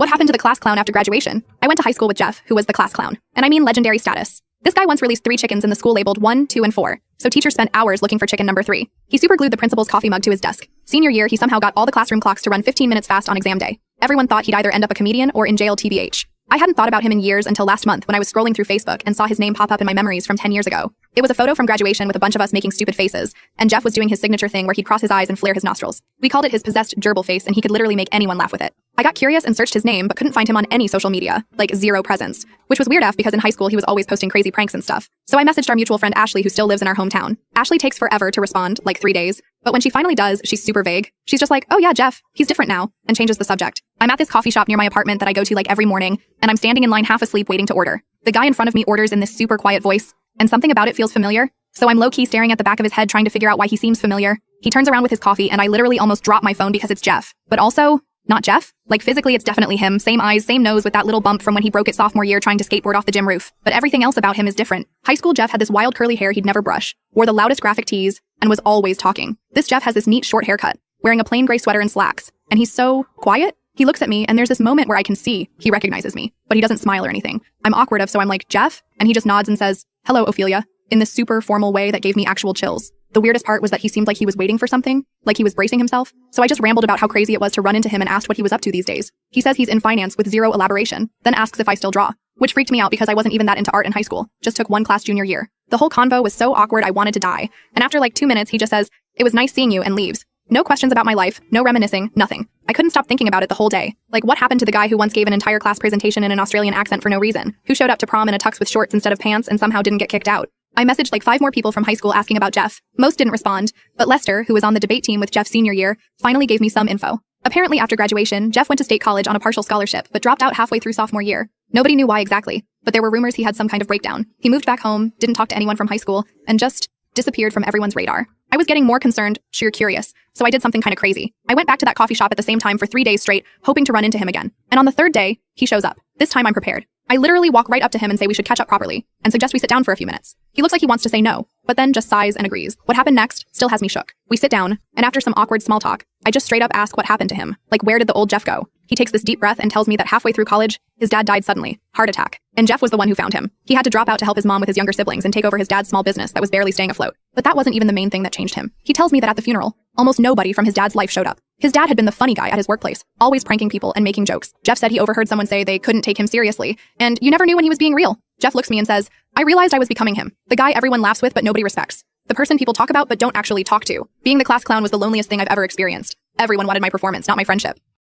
What happened to the class clown after graduation? I went to high school with Jeff, who was the class clown. And I mean legendary status. This guy once released 3 chickens in the school labeled 1, 2, and 4. So teachers spent hours looking for chicken number 3. He superglued the principal's coffee mug to his desk. Senior year, he somehow got all the classroom clocks to run 15 minutes fast on exam day. Everyone thought he'd either end up a comedian or in jail TBH. I hadn't thought about him in years until last month when I was scrolling through Facebook and saw his name pop up in my memories from 10 years ago. It was a photo from graduation with a bunch of us making stupid faces, and Jeff was doing his signature thing where he'd cross his eyes and flare his nostrils. We called it his possessed gerbil face, and he could literally make anyone laugh with it. I got curious and searched his name, but couldn't find him on any social media, like 0 presence, which was weird because in high school he was always posting crazy pranks and stuff. So I messaged our mutual friend Ashley, who still lives in our hometown. Ashley takes forever to respond, like 3 days, but when she finally does, she's super vague. She's just like, "Oh yeah, Jeff, he's different now," and changes the subject. I'm at this coffee shop near my apartment that I go to like every morning, and I'm standing in line half asleep waiting to order. The guy in front of me orders in this super quiet voice, and something about it feels familiar, so I'm low-key staring at the back of his head trying to figure out why he seems familiar. He turns around with his coffee, and I literally almost drop my phone because it's Jeff, but also not Jeff. Like physically it's definitely him, same eyes, same nose with that little bump from when he broke it sophomore year trying to skateboard off the gym roof. But everything else about him is different. High school Jeff had this wild curly hair he'd never brush, wore the loudest graphic tees, and was always talking. This Jeff has this neat short haircut, wearing a plain gray sweater and slacks, and he's so quiet. He looks at me and there's this moment where I can see he recognizes me, but he doesn't smile or anything. I'm awkward so I'm like, "Jeff?" And he just nods and says, "Hello, Ophelia," in this super formal way that gave me actual chills. The weirdest part was that he seemed like he was waiting for something, like he was bracing himself. So I just rambled about how crazy it was to run into him and asked what he was up to these days. He says he's in finance with 0 elaboration, then asks if I still draw, which freaked me out because I wasn't even that into art in high school, just took 1 class junior year. The whole convo was so awkward I wanted to die, and after like 2 minutes he just says, "It was nice seeing you," and leaves. No questions about my life, no reminiscing, nothing. I couldn't stop thinking about it the whole day. Like, what happened to the guy who once gave an entire class presentation in an Australian accent for no reason, who showed up to prom in a tux with shorts instead of pants and somehow didn't get kicked out? I messaged like 5 more people from high school asking about Jeff. Most didn't respond, but Lester, who was on the debate team with Jeff's senior year, finally gave me some info. Apparently after graduation, Jeff went to state college on a partial scholarship, but dropped out halfway through sophomore year. Nobody knew why exactly, but there were rumors he had some kind of breakdown. He moved back home, didn't talk to anyone from high school, and just disappeared from everyone's radar. I was getting more concerned, sheer curious, so I did something kind of crazy. I went back to that coffee shop at the same time for 3 days straight, hoping to run into him again. And on the 3rd day, he shows up. This time I'm prepared. I literally walk right up to him and say we should catch up properly, and suggest we sit down for a few minutes. He looks like he wants to say no, but then just sighs and agrees. What happened next still has me shook. We sit down, and after some awkward small talk, I just straight up ask what happened to him. Like, where did the old Jeff go? He takes this deep breath and tells me that halfway through college, his dad died suddenly. Heart attack. And Jeff was the one who found him. He had to drop out to help his mom with his younger siblings and take over his dad's small business that was barely staying afloat. But that wasn't even the main thing that changed him. He tells me that at the funeral, almost nobody from his dad's life showed up. His dad had been the funny guy at his workplace, always pranking people and making jokes. Jeff said he overheard someone say they couldn't take him seriously, and you never knew when he was being real. Jeff looks at me and says, "I realized I was becoming him. The guy everyone laughs with but nobody respects. The person people talk about but don't actually talk to. Being the class clown was the loneliest thing I've ever experienced. Everyone wanted my performance, not my friendship."